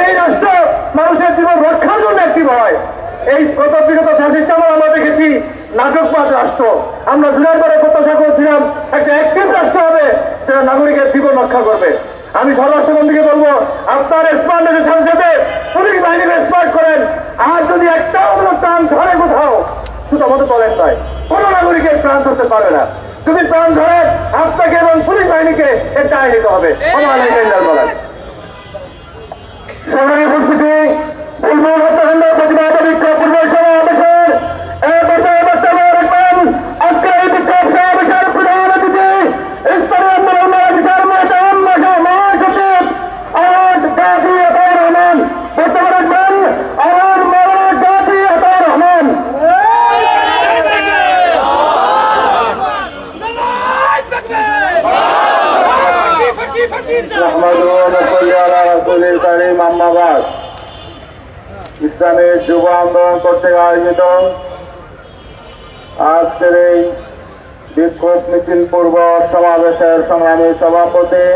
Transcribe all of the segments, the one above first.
সেই রাষ্ট্র মানুষের জীবন রক্ষার জন্য একটি হয়। এই বিগত ফ্যাসিস্ট আমল আমরা দেখেছি নাটকবাদ রাষ্ট্র। আমরা জুলাই পরে প্রত্যাশা করেছিলাম একটা অ্যাক্টিভ রাষ্ট্র হবে যেটা নাগরিকের জীবন রক্ষা করবে। আমি স্বরাষ্ট্রমন্ত্রীকে বলবো, আপনার স্মার্ট সংসদে পুলিশ বাহিনীকে স্মার্ট করেন। আর যদি একটাও প্রাণ ধরে কোথাও, শুধু আমাদের বলেন নয়, কোন নাগরিকের প্রাণ ধরতে পারবে না। যদি প্রাণ ধরেন আপনাকে এবং পুলিশ বাহিনীকে এর দায় নিতে হবে। আমার বলেন সংগ্রামী উপস্থিতি, বুলবুল হত্যাকাণ্ডের প্রতিবাদ বিক্ষোভ পূর্ব সমাবেশের রাখবেন। আজকে এই বিক্ষোভ সমাবেশের প্রধান অতিথি স্থানীয় আন্দোলন মহাসচিব আওয়াজ গাজী আতাউর রহমান বক্তব্য রাখবেন। আমার মৌলানা গাজী আতাউর রহমান। ইসলামী যুব আন্দোলন কর্তৃক আয়োজিত আজকের এই বিক্ষোভ মিছিল পূর্ব সমাবেশের সংগ্রামী সভাপতি,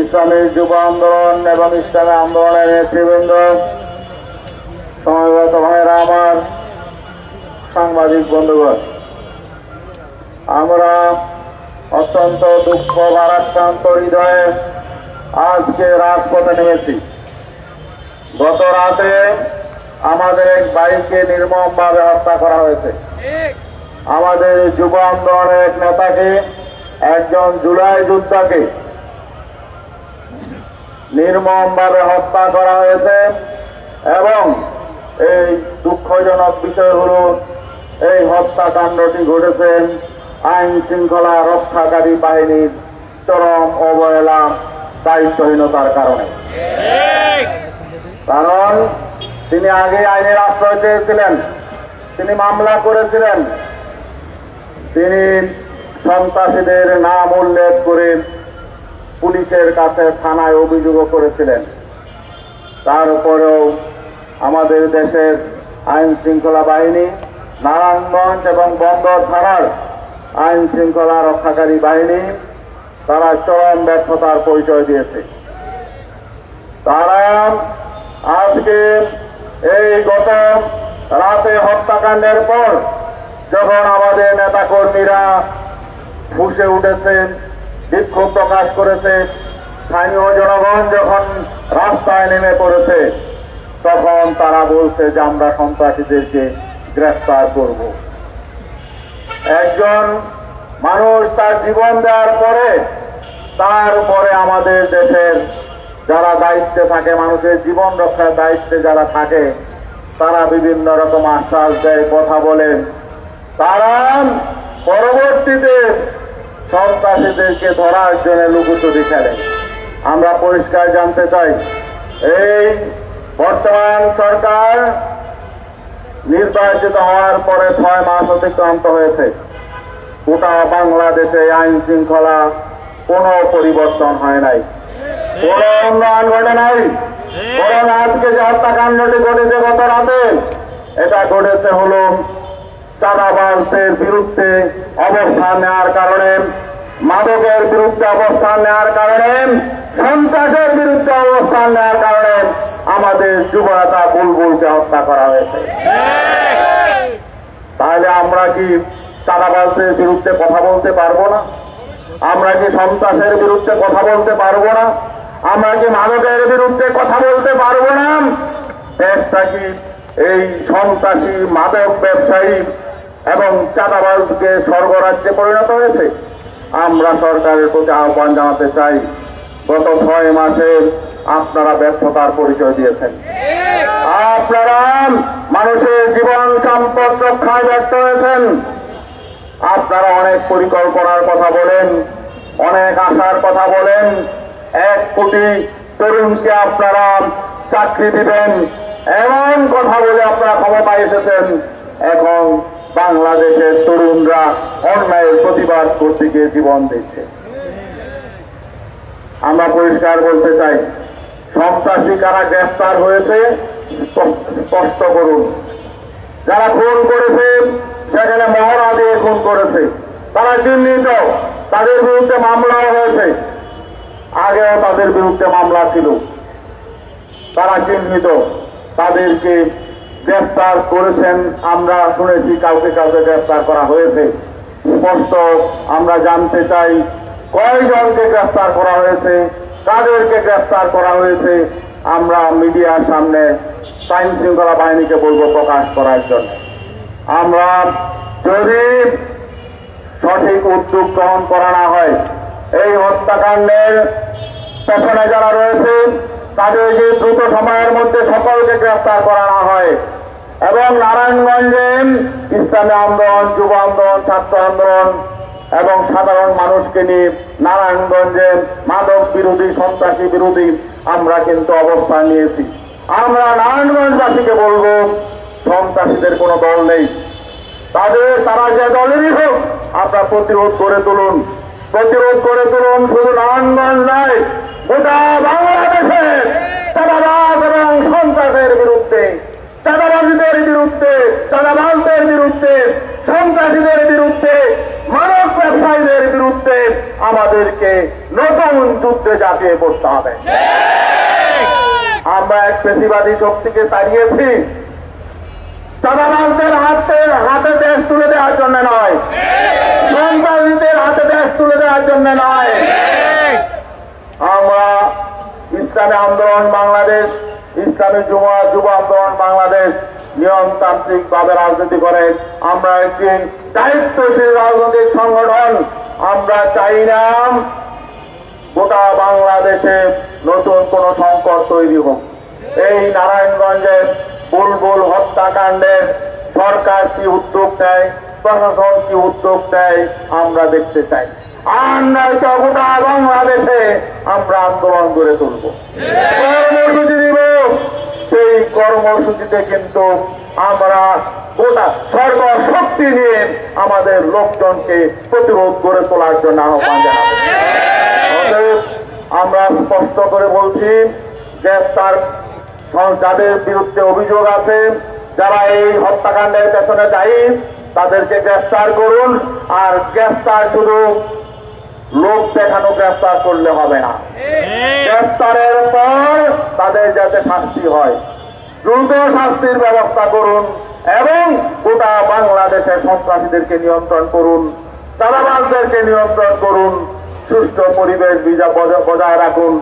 ইসলামী যুব আন্দোলন এবং ইসলামী আন্দোলনের নেতৃবৃন্দ, সমবেত ভাইরা, আমার সাংবাদিক বন্ধুগণ, আমরা অত্যন্ত দুঃখ ভারাক্রান্ত হৃদয়ে আজকে রাজপথে নেমেছি। গত রাতে আমাদের এক ভাইকে নির্মমভাবে হত্যা করা হয়েছে। আমাদের যুব আন্দোলনের এক নেতাকে, একজন জুলাই যোদ্ধাকে নির্মমভাবে হত্যা করা হয়েছে। এবং এই দুঃখজনক বিষয় হল, এই হত্যাকাণ্ডটি ঘটেছে আইন শৃঙ্খলা রক্ষাকারী বাহিনীর চরম অবহেলা, দায়িত্বহীনতার কারণে। কারণ তিনি আগে আইনের আশ্রয় চেয়েছিলেন, তিনি মামলা করেছিলেন, তিনি সন্ত্রাসীদের নাম উল্লেখ করে পুলিশের কাছে থানায় অভিযোগও করেছিলেন। তারপরেও আমাদের দেশের আইন শৃঙ্খলা বাহিনী, নারায়ণগঞ্জ এবং বন্দর থানার আইন শৃঙ্খলা রক্ষাকারী বাহিনী, তারা চরম ব্যর্থতার পরিচয় দিয়েছে। তারা আজকে এই গত রাতে হত্যাকাণ্ডের পর যখন আমাদের নেতাকর্মীরা ফুঁসে উঠেছে, বিক্ষোভ প্রকাশ করেছে, স্থানীয় জনগণ যখন রাস্তায় নেমে পড়েছে, তখন তারা বলছে যে আমরা সন্ত্রাসীদেরকে গ্রেফতার করব। একজন মানুষ তার জীবন দেওয়ার পরে, তারপরে আমাদের দেশের যারা দায়িত্বে থাকে, মানুষের জীবন রক্ষার দায়িত্বে যারা থাকে, তারা বিভিন্ন রকম আশ্বাস দেয়, কথা বলেন। তারা পরবর্তীতে সন্ত্রাসীদেরকে ধরার জন্য লুকোচুরি খেলে। আমরা পরিষ্কার জানতে চাই, এই বর্তমান সরকার নির্বাচিত হওয়ার পরে 6 মাস অতিক্রান্ত হয়েছে। গোটা বাংলাদেশে আইন শৃঙ্খলা কোনো পরিবর্তন হয় নাই, কোনো উন্নয়ন ঘটে নাই। বরং আজকে যে হত্যাকাণ্ডটি ঘটেছে গত রাতে, এটা ঘটেছে হলো চাঁদাবাজদের বিরুদ্ধে অবস্থান নেওয়ার কারণে, মাদকের বিরুদ্ধে অবস্থান নেওয়ার কারণে, সন্ত্রাসের বিরুদ্ধে অবস্থান নেওয়ার কারণে আমাদের যুবনেতা বুলবুলকে হত্যা করা হয়েছে। তাহলে আমরা কি চাঁদাবাজদের বিরুদ্ধে কথা বলতে পারবো না? আমরা কি সন্ত্রাসের বিরুদ্ধে কথা বলতে পারবো না? আমরা কি মাদকের বিরুদ্ধে কথা বলতে পারবো না? দেশটা কি এই সন্ত্রাসী, মাদক ব্যবসায়ী এবং চাঁদাবাজকে স্বর্গরাজ্যে পরিণত হয়েছে? আমরা সরকারের প্রতি আহ্বান জানাতে চাই, গত 6 মাসে আপনারা ব্যর্থতার পরিচয় দিয়েছেন। আপনারা মানুষের জীবন সম্পদ রক্ষায় ব্যর্থ হয়েছেন। আপনারা অনেক পরিকল্পনার কথা বলেন, অনেক আশার কথা বলেন, 1 কোটি তরুণকে আপনারা চাকরি দিবেন, এমন কথা বলে আপনারা ক্ষমতায় এসেছেন। এখন বাংলাদেশের তরুণরা অন্যায়ের প্রতিবাদ করতে গিয়ে জীবন দিচ্ছে। আমরা পরিষ্কার বলতে চাই, সন্ত্রাসী কারা গ্রেফতার হয়েছে স্পষ্ট করুন। যারা খুন করেছে, সেখানে মহড়া দিয়ে খুন করেছে, তারা চিহ্নিত, তাদের বিরুদ্ধে মামলাও হয়েছে, আগেও তাদের বিরুদ্ধে মামলা ছিল। তারা চিহ্নিত, তাদেরকে গ্রেফতার করেছেন। আমরা শুনেছি কাউকে কাউকে গ্রেফতার করা হয়েছে। স্পষ্ট আমরা জানতে চাই কয়জনকে গ্রেফতার করা হয়েছে, কাদেরকে গ্রেফতার করা হয়েছে। আমরা মিডিয়ার সামনে আইন শৃঙ্খলা বাহিনীকে বলবো প্রকাশ করার জন্য। আমরা যদি সঠিক উদ্যোগ গ্রহণ করা না হয়, এই হত্যাকাণ্ডের পেছনে যারা রয়েছে তাদেরকে দ্রুত সময়ের মধ্যে সকলকে গ্রেফতার করা না হয় এবং নারায়ণগঞ্জে ইসলামী আন্দোলন, যুব আন্দোলন, ছাত্র আন্দোলন এবং সাধারণ মানুষকে নিয়ে নারায়ণগঞ্জে মাদক বিরোধী, সন্ত্রাসী বিরোধী আমরা কিন্তু অবস্থান নিয়েছি। আমরা নারায়ণগঞ্জবাসীকে বলবো সন্ত্রাসীদের কোনো দল নেই, তারা যে দলেরই হোক আপনারা প্রতিরোধ করে তুলুন, প্রতিরোধ করে তুলুন। শুধু নারায়ণগঞ্জ নয়, গোটা বাংলাদেশে চাঁদাবাজ এবং সন্ত্রাসের বিরুদ্ধে, চাঁদাবাজীদের বিরুদ্ধে, চাঁদাবাজদের বিরুদ্ধে, সন্ত্রাসীদের বিরুদ্ধে, মানব ব্যবসায়ীদের বিরুদ্ধে আমাদেরকে নতুন যুদ্ধে ঝাঁপিয়ে পড়তে হবে। আমরা এক পেশিবাদী শক্তিকে তাড়িয়েছি, চাঁদাবাজদের হাতে দেশ তুলে দেওয়ার জন্য নয়, সন্ত্রাসীদের হাতে দেশ তুলে দেওয়ার জন্য নয়। আমরা ইসলামী আন্দোলন বাংলাদেশ, ইসলামী যুব আন্দোলন বাংলাদেশ নিয়মতান্ত্রিক ভাবে রাজনীতি করে। আমরা একটি দায়িত্বশীল রাজনৈতিক সংগঠন। আমরা চাই না গোটা বাংলাদেশে নতুন কোন সংকট তৈরি হোক। এই নারায়ণগঞ্জের বুলবুল হত্যাকাণ্ডের সরকার কি উদ্যোগ নেয়, প্রশাসন কি উদ্যোগ নেয় আমরা দেখতে চাই। আর নয়তো গোটা বাংলাদেশে আমরা আন্দোলন গড়ে তুলব, কর্মসূচি দিব। সেই কর্মসূচিতে কিন্তু আমরা গোটা সরকার শক্তি নিয়ে আমাদের লোকজনকে প্রতিরোধ গড়ে তোলার জন্য আহ্বান জানাবো। অতএব আমরা স্পষ্ট করে বলছি, গ্রেফতার যাদের বিরুদ্ধে অভিযোগ আছে, যারা এই হত্যাকাণ্ডের পেছনে দায়ী, তাদেরকে গ্রেফতার করুন। আর গ্রেফতার শুধু লোক দেখানো গ্রেফতার করলে হবে না, গ্রেফতারের পর তাদের যাতে শাস্তি হয়, দ্রুত শাস্তির ব্যবস্থা করুন এবং গোটা বাংলাদেশের সন্ত্রাসীদেরকে নিয়ন্ত্রণ করুন, চাঁদাবাজদেরকে নিয়ন্ত্রণ করুন, সুষ্ঠু পরিবেশ বজায় রাখুন,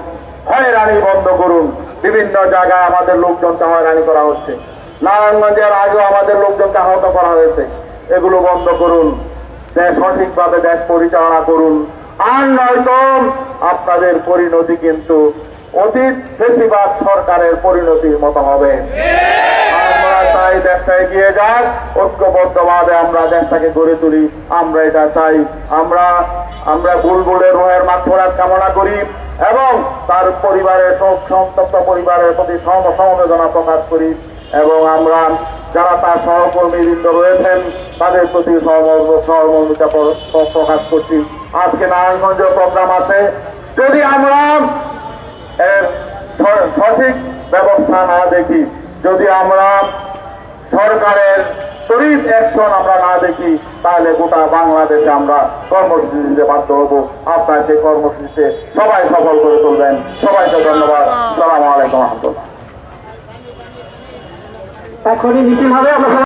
হয়রানি বন্ধ করুন। বিভিন্ন জায়গায় আমাদের লোকজনকে হয়রানি করা হচ্ছে, নারায়ণগঞ্জের আগেও আমাদের লোকজনকে আহত করা হয়েছে। এগুলো বন্ধ করুন, দেশ সঠিকভাবে দেশ পরিচালনা করুন। আর নয়তো আপনাদের পরিণতি কিন্তু অতীত ফেসিবাদ সরকারের পরিণতির মতো হবে। আমরা চাই দেশটা এগিয়ে যাক, ঐক্যবদ্ধভাবে আমরা দেশটাকে গড়ে তুলি। আমরা এটা চাই। আমরা বুলবুলের রোহের মাগফিরাত কামনা করি এবং তার পরিবারের সন্তপ্ত পরিবারের প্রতি সমবেদনা প্রকাশ করি এবং আমরা যারা তার সহকর্মীবৃন্দ রয়েছেন তাদের প্রতি সহমর্মিতা প্রকাশ করছি। আজকে নারায়ণগঞ্জ প্রোগ্রাম আছে, যদি আমরা এর সঠিক ব্যবস্থা না দেখি, যদি আমরা সরকারের তড়িৎ অ্যাকশন আমরা না দেখি, তাহলে গোটা বাংলাদেশে আমরা কর্মসূচি দিতে বাধ্য হব। আপনার সেই কর্মসূচিতে সবাই সফল করে তুলবেন। সবাইকে ধন্যবাদ। আসসালামু আলাইকুম রহমতুল্লাহ। এখনই মিছিল হবে। আমরা